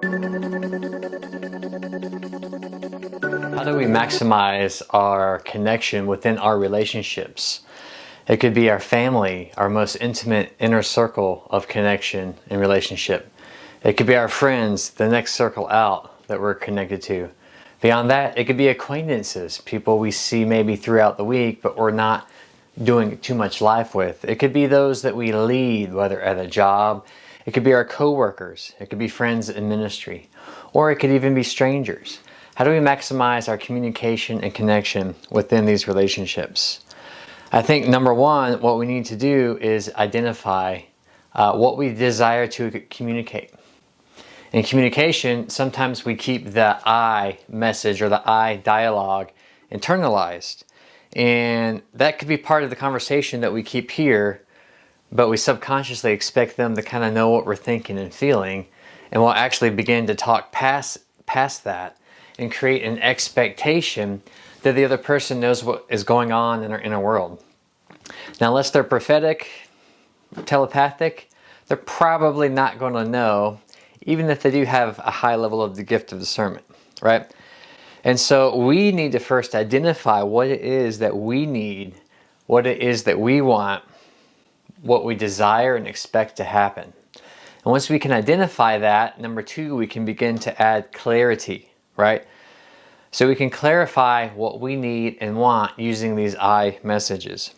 How do we maximize our connection within our relationships? It could be our family, our most intimate inner circle of connection and relationship. It could be our friends, the next circle out that we're connected to. Beyond that, it could be acquaintances, people we see maybe throughout the week, but we're not doing too much life with. It could be those that we lead, whether at a job. It could be our coworkers. It could be friends in ministry. Or it could even be strangers. How do we maximize our communication and connection within these relationships? I think number one, what we need to do is identify what we desire to communicate. In communication, sometimes we keep the I message or the I dialogue internalized. And that could be part of the conversation that we keep here, but we subconsciously expect them to kind of know what we're thinking and feeling. And we'll actually begin to talk past that and create an expectation that the other person knows what is going on in our inner world. Now, unless they're prophetic, telepathic, they're probably not going to know, even if they do have a high level of the gift of discernment, right? And so we need to first identify what it is that we need, what it is that we want, what we desire and expect to happen. And once we can identify that, number two, we can begin to add clarity, right? So we can clarify what we need and want using these I messages.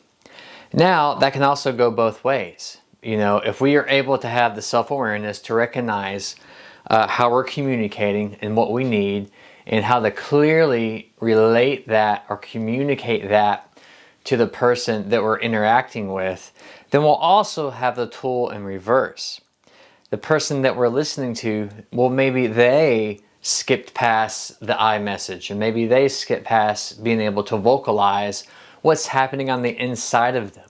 Now, that can also go both ways. You know, if we are able to have the self-awareness to recognize how we're communicating and what we need, and how to clearly relate that or communicate that to the person that we're interacting with, then we'll also have the tool in reverse. The person that we're listening to, well, maybe they skipped past the I message, and maybe they skipped past being able to vocalize what's happening on the inside of them.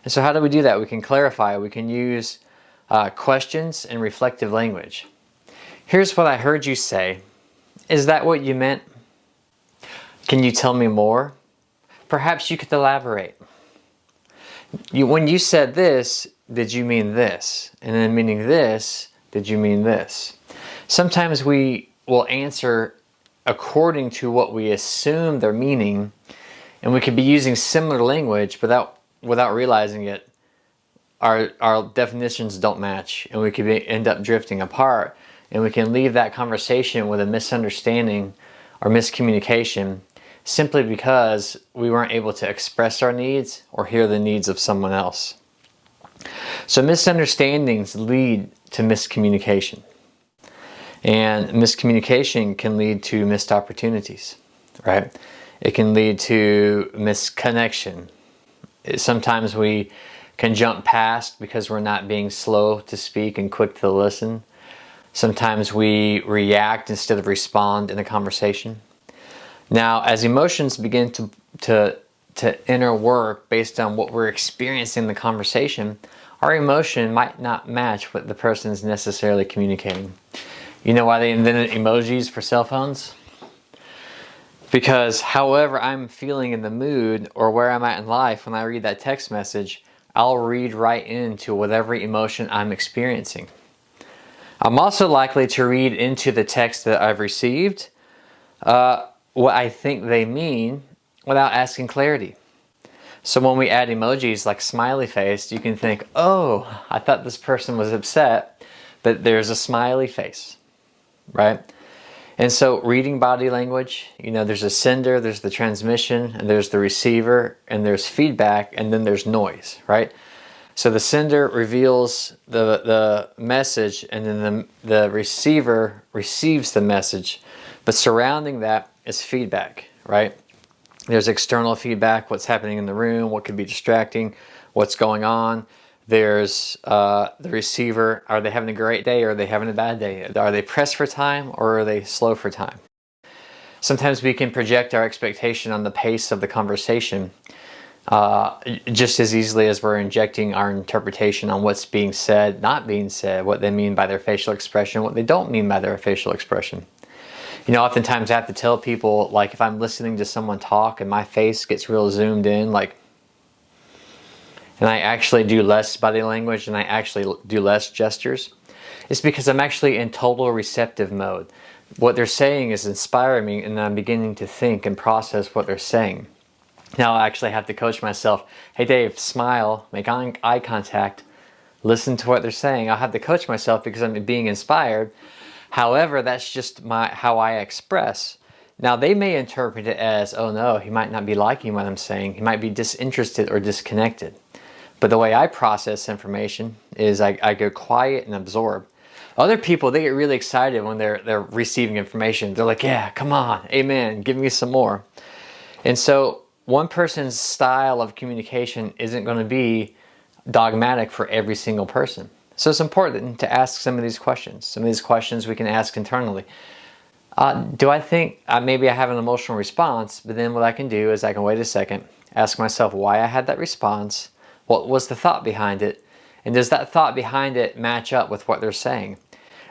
And so how do we do that? We can clarify. We can use questions and reflective language. Here's what I heard you say. Is that what you meant? Can you tell me more? Perhaps you could elaborate. When you said this, did you mean this? And then meaning this, did you mean this? Sometimes we will answer according to what we assume they're meaning, and we could be using similar language without realizing it. Our definitions don't match, and we could end up drifting apart, and we can leave that conversation with a misunderstanding or miscommunication simply because we weren't able to express our needs or hear the needs of someone else. So misunderstandings lead to miscommunication. And miscommunication can lead to missed opportunities, right? It can lead to misconnection. Sometimes we can jump past because we're not being slow to speak and quick to listen. Sometimes we react instead of respond in a conversation. Now, as emotions begin to enter work based on what we're experiencing in the conversation, our emotion might not match what the person is necessarily communicating. You know why they invented emojis for cell phones? Because however I'm feeling in the mood or where I'm at in life, when I read that text message, I'll read right into whatever emotion I'm experiencing. I'm also likely to read into the text that I've received what I think they mean without asking clarity. So when we add emojis like smiley face, you can think, oh, I thought this person was upset, but there's a smiley face, right? And so reading body language, you know, there's a sender, there's the transmission, and there's the receiver, and there's feedback, and then there's noise, right? So the sender reveals the message, and then the receiver receives the message. But surrounding that is feedback, right? There's external feedback, what's happening in the room, what could be distracting, what's going on. There's the receiver. Are they having a great day or are they having a bad day? Are they pressed for time or are they slow for time? Sometimes we can project our expectation on the pace of the conversation just as easily as we're injecting our interpretation on what's being said, not being said, what they mean by their facial expression, what they don't mean by their facial expression. You know, oftentimes I have to tell people, like if I'm listening to someone talk and my face gets real zoomed in, like, and I actually do less body language and I actually do less gestures, It's because I'm actually in total receptive mode. What they're saying is inspiring me, and I'm beginning to think and process what they're saying. Now I actually have to coach myself. Hey Dave, smile, make eye contact, listen to what they're saying. I'll have to coach myself because I'm being inspired. However, that's just how I express. Now they may interpret it as, oh no, he might not be liking what I'm saying. He might be disinterested or disconnected. But the way I process information is I go quiet and absorb. Other people, they get really excited when they're receiving information. They're like, yeah, come on, amen, give me some more. And so one person's style of communication isn't going to be dogmatic for every single person. So it's important to ask some of these questions. Some of these questions we can ask internally. Do I think maybe I have an emotional response, but then what I can do is I can wait a second, ask myself why I had that response, what was the thought behind it, and does that thought behind it match up with what they're saying?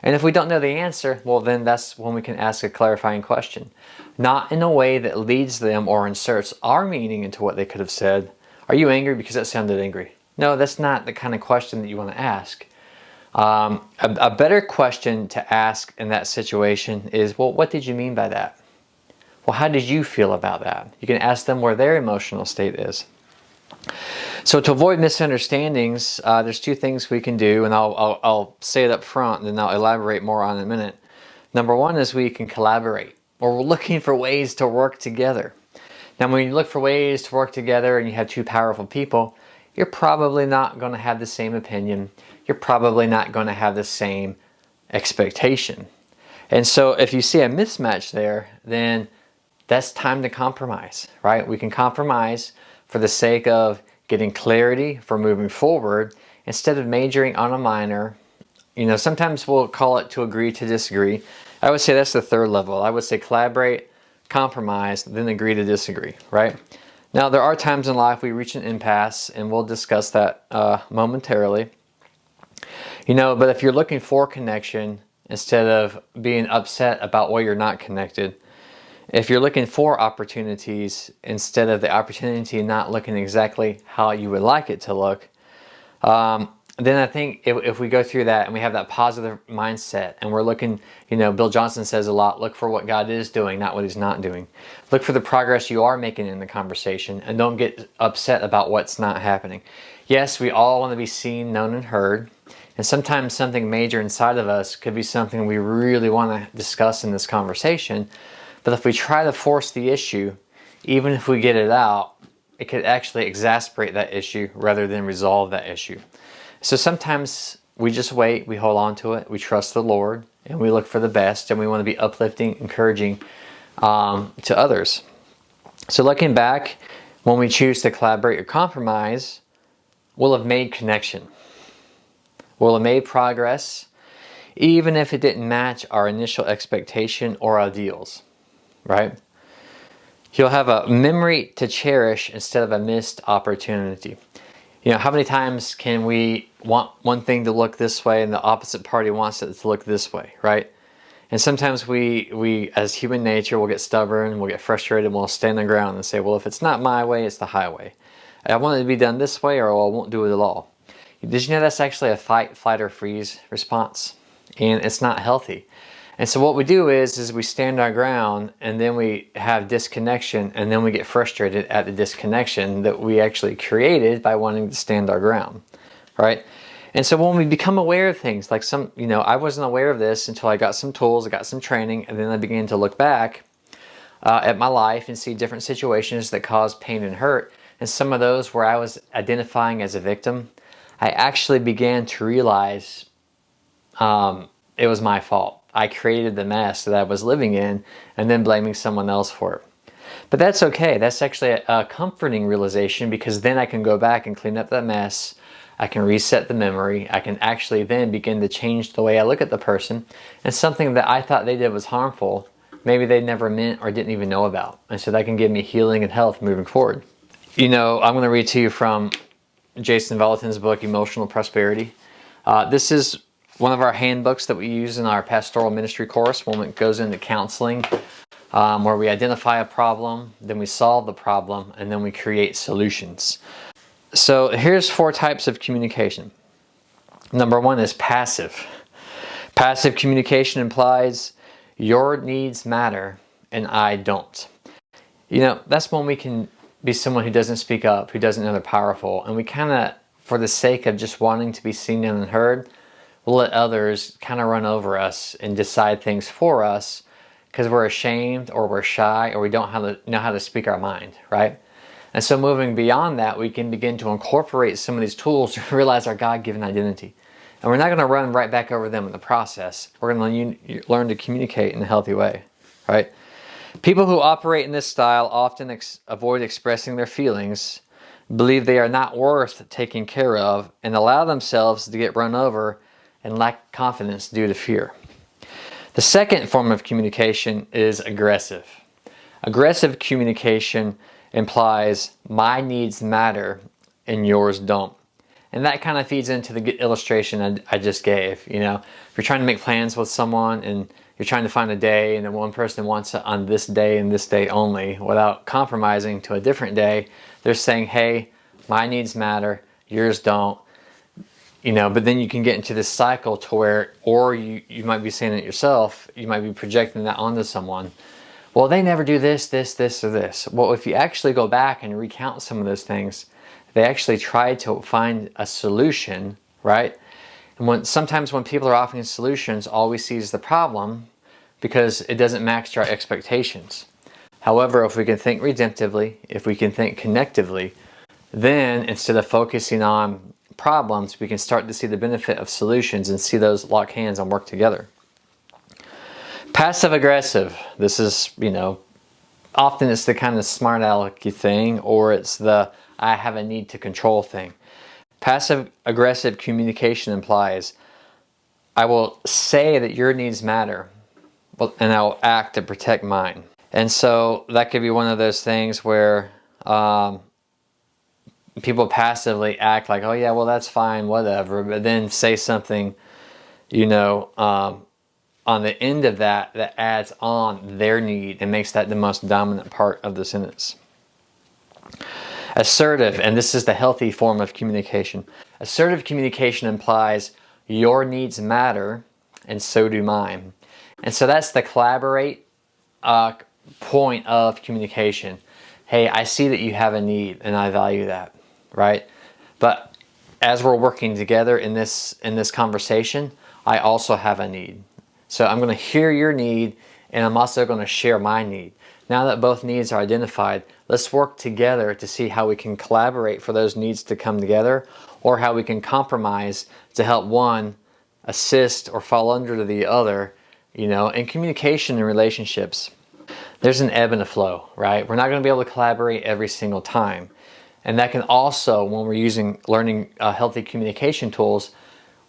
And if we don't know the answer, well then that's when we can ask a clarifying question. Not in a way that leads them or inserts our meaning into what they could have said. Are you angry because that sounded angry? No, that's not the kind of question that you want to ask. A better question to ask in that situation is, well, what did you mean by that? Well, how did you feel about that? You can ask them where their emotional state is. So to avoid misunderstandings, there's two things we can do, and I'll say it up front and then I'll elaborate more on in a minute. Number one is we can collaborate, or we're looking for ways to work together. Now when you look for ways to work together and you have two powerful people, you're probably not going to have the same opinion. You're probably not going to have the same expectation. And so if you see a mismatch there, then that's time to compromise, right? We can compromise for the sake of getting clarity for moving forward instead of majoring on a minor. You know, sometimes we'll call it to agree to disagree. I would say that's the third level. I would say collaborate, compromise, then agree to disagree, right? Now, there are times in life we reach an impasse, and we'll discuss that momentarily. You know, but if you're looking for connection instead of being upset about why you're not connected, if you're looking for opportunities instead of the opportunity not looking exactly how you would like it to look, then I think if we go through that and we have that positive mindset and we're looking, you know, Bill Johnson says a lot, look for what God is doing, not what he's not doing. Look for the progress you are making in the conversation and don't get upset about what's not happening. Yes, we all want to be seen, known, and heard. And sometimes something major inside of us could be something we really want to discuss in this conversation. But if we try to force the issue, even if we get it out, it could actually exasperate that issue rather than resolve that issue. So sometimes we just wait, we hold on to it, we trust the Lord, and we look for the best, and we want to be uplifting, encouraging to others. So looking back, when we choose to collaborate or compromise, we'll have made connection. We'll have made progress, even if it didn't match our initial expectation or ideals, right? You'll have a memory to cherish instead of a missed opportunity. You know, how many times can we want one thing to look this way and the opposite party wants it to look this way, right? And sometimes we as human nature, will get stubborn, we'll get frustrated, and we'll stand on the ground and say, well, if it's not my way, it's the highway. I want it to be done this way or I won't do it at all. Did you know that's actually a fight, flight, or freeze response? And it's not healthy. And so what we do is we stand our ground and then we have disconnection and then we get frustrated at the disconnection that we actually created by wanting to stand our ground, right? And so when we become aware of things, like I wasn't aware of this until I got some tools, I got some training, and then I began to look back at my life and see different situations that caused pain and hurt. And some of those where I was identifying as a victim, I actually began to realize it was my fault. I created the mess that I was living in and then blaming someone else for it. But that's okay. That's actually a comforting realization because then I can go back and clean up that mess. I can reset the memory. I can actually then begin to change the way I look at the person. And something that I thought they did was harmful, maybe they never meant or didn't even know about. And so that can give me healing and health moving forward. You know, I'm going to read to you from Jason Vallotton's book, Emotional Prosperity. This is one of our handbooks that we use in our pastoral ministry course when it goes into counseling, where we identify a problem, then we solve the problem, and then we create solutions. So here's 4 types of communication. Number 1 is passive. Passive communication implies your needs matter and I don't. That's when we can be someone who doesn't speak up, who doesn't know they're powerful, and we kind of, for the sake of just wanting to be seen and heard, we'll let others kind of run over us and decide things for us because we're ashamed or we're shy or we don't know how to speak our mind, right? And so moving beyond that, we can begin to incorporate some of these tools to realize our God-given identity. And we're not going to run right back over them in the process. We're going to learn to communicate in a healthy way, right? People who operate in this style often avoid expressing their feelings, believe they are not worth taking care of, and allow themselves to get run over and lack confidence due to fear. The second form of communication is aggressive. Aggressive communication implies my needs matter and yours don't. And that kind of feeds into the illustration I just gave. If you're trying to make plans with someone and you're trying to find a day and then one person wants it on this day and this day only without compromising to a different day, they're saying, hey, my needs matter, yours don't. But then you can get into this cycle to where, or you might be saying it yourself, you might be projecting that onto someone. Well, they never do this, this, this, or this. Well, if you actually go back and recount some of those things, they actually try to find a solution, right? And sometimes when people are offering solutions, all we see is the problem because it doesn't match our expectations. However, if we can think redemptively, if we can think connectively, then instead of focusing on problems, we can start to see the benefit of solutions and see those lock hands and work together. Passive aggressive. This is, often it's the kind of smart alecky thing, or it's the I have a need to control thing. Passive aggressive communication implies I will say that your needs matter, and I will act to protect mine. And so that could be one of those things where people passively act like, oh yeah, well that's fine, whatever, but then say something, on the end of that adds on their need and makes that the most dominant part of the sentence. Assertive, and this is the healthy form of communication. Assertive communication implies your needs matter and so do mine. And so that's the collaborate point of communication. Hey, I see that you have a need and I value that, right? But as we're working together in this conversation, I also have a need. So I'm going to hear your need and I'm also going to share my need. Now that both needs are identified, let's work together to see how we can collaborate for those needs to come together, or how we can compromise to help one assist or fall under the other. In communication and relationships, there's an ebb and a flow, right? We're not going to be able to collaborate every single time. And that can also, when we're learning healthy communication tools,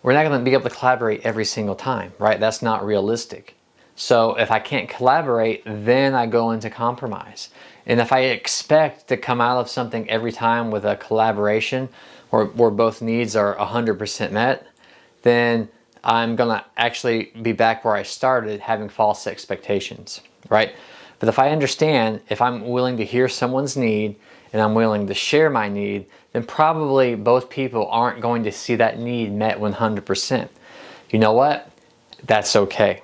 we're not going to be able to collaborate every single time, right? That's not realistic. So if I can't collaborate, then I go into compromise. And if I expect to come out of something every time with a collaboration where both needs are 100% met, then I'm going to actually be back where I started, having false expectations, right? But if I understand, if I'm willing to hear someone's need and I'm willing to share my need, then probably both people aren't going to see that need met 100%. You know what? That's okay.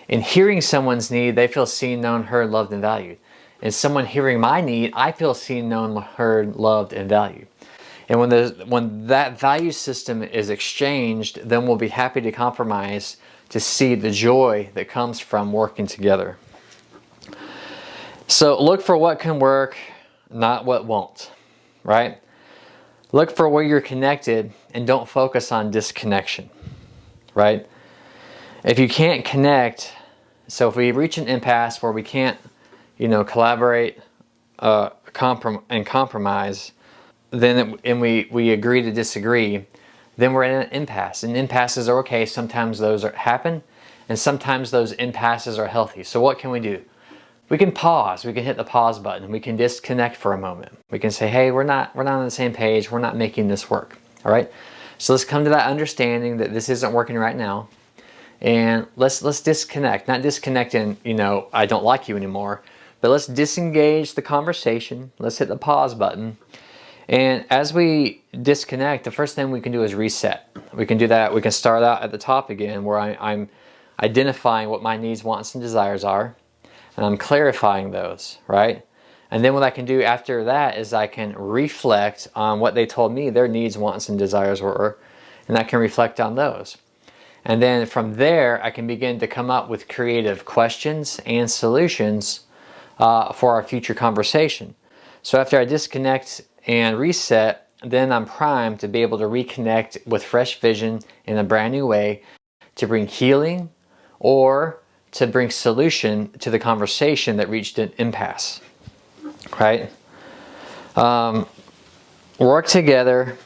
In hearing someone's need, they feel seen, known, heard, loved, and valued. And someone hearing my need, I feel seen, known, heard, loved, and valued. And when that value system is exchanged, then we'll be happy to compromise to see the joy that comes from working together. So look for what can work, not what won't, right? Look for where you're connected and don't focus on disconnection, right? If you can't connect, so if we reach an impasse where we can't, collaborate and compromise, then we agree to disagree, then we're in an impasse. And impasses are okay. Sometimes those happen, and sometimes those impasses are healthy. So what can we do? We can pause. We can hit the pause button. We can disconnect for a moment. We can say, hey, we're not on the same page. We're not making this work. All right? So let's come to that understanding that this isn't working right now. And let's disconnect. Not disconnect in, I don't like you anymore. But let's disengage the conversation. Let's hit the pause button. And as we disconnect, the first thing we can do is reset. We can do that. We can start out at the top again, where I'm identifying what my needs, wants, and desires are, and I'm clarifying those, right? And then what I can do after that is I can reflect on what they told me their needs, wants, and desires were, and I can reflect on those. And then from there, I can begin to come up with creative questions and solutions for our future conversation. So after I disconnect and reset, then I'm primed to be able to reconnect with fresh vision in a brand new way to bring healing or to bring solution to the conversation that reached an impasse, right? Work together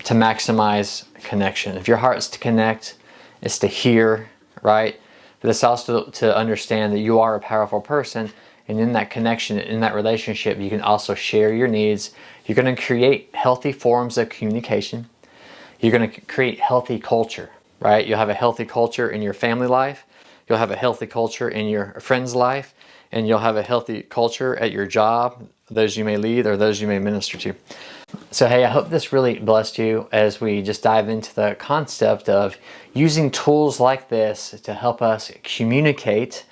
to maximize connection. If your heart's to connect, it's to hear, right? But it's also to understand that you are a powerful person, and in that connection, in that relationship, you can also share your needs. You're going to create healthy forms of communication. You're going to create healthy culture, right? You'll have a healthy culture in your family life. You'll have a healthy culture in your friend's life, and you'll have a healthy culture at your job, those you may lead or those you may minister to. So hey, I hope this really blessed you as we just dive into the concept of using tools like this to help us communicate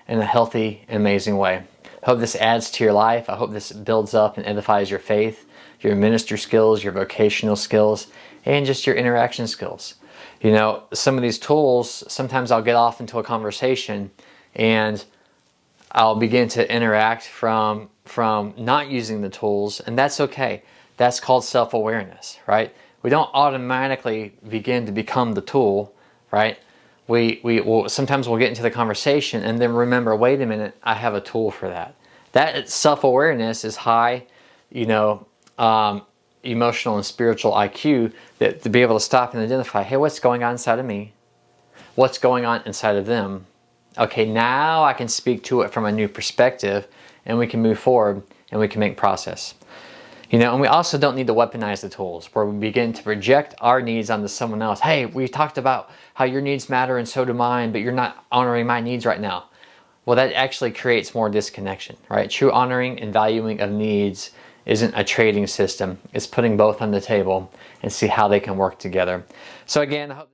in a healthy, amazing way. I hope this adds to your life. I hope this builds up and edifies your faith, your ministry skills, your vocational skills, and just your interaction skills. You know, some of these tools, sometimes I'll get off into a conversation and I'll begin to interact from not using the tools, and that's okay. That's called self-awareness, right? We don't automatically begin to become the tool, right? Sometimes we'll get into the conversation and then remember, wait a minute, I have a tool for that. That self-awareness is high, emotional and spiritual IQ, that to be able to stop and identify, hey, what's going on inside of me? What's going on inside of them? Okay, now I can speak to it from a new perspective, and we can move forward and we can make progress. And we also don't need to weaponize the tools where we begin to project our needs onto someone else. Hey, we talked about how your needs matter and so do mine, but you're not honoring my needs right now. Well, that actually creates more disconnection, right? True honoring and valuing of needs isn't a trading system. It's putting both on the table and see how they can work together. So again, I hope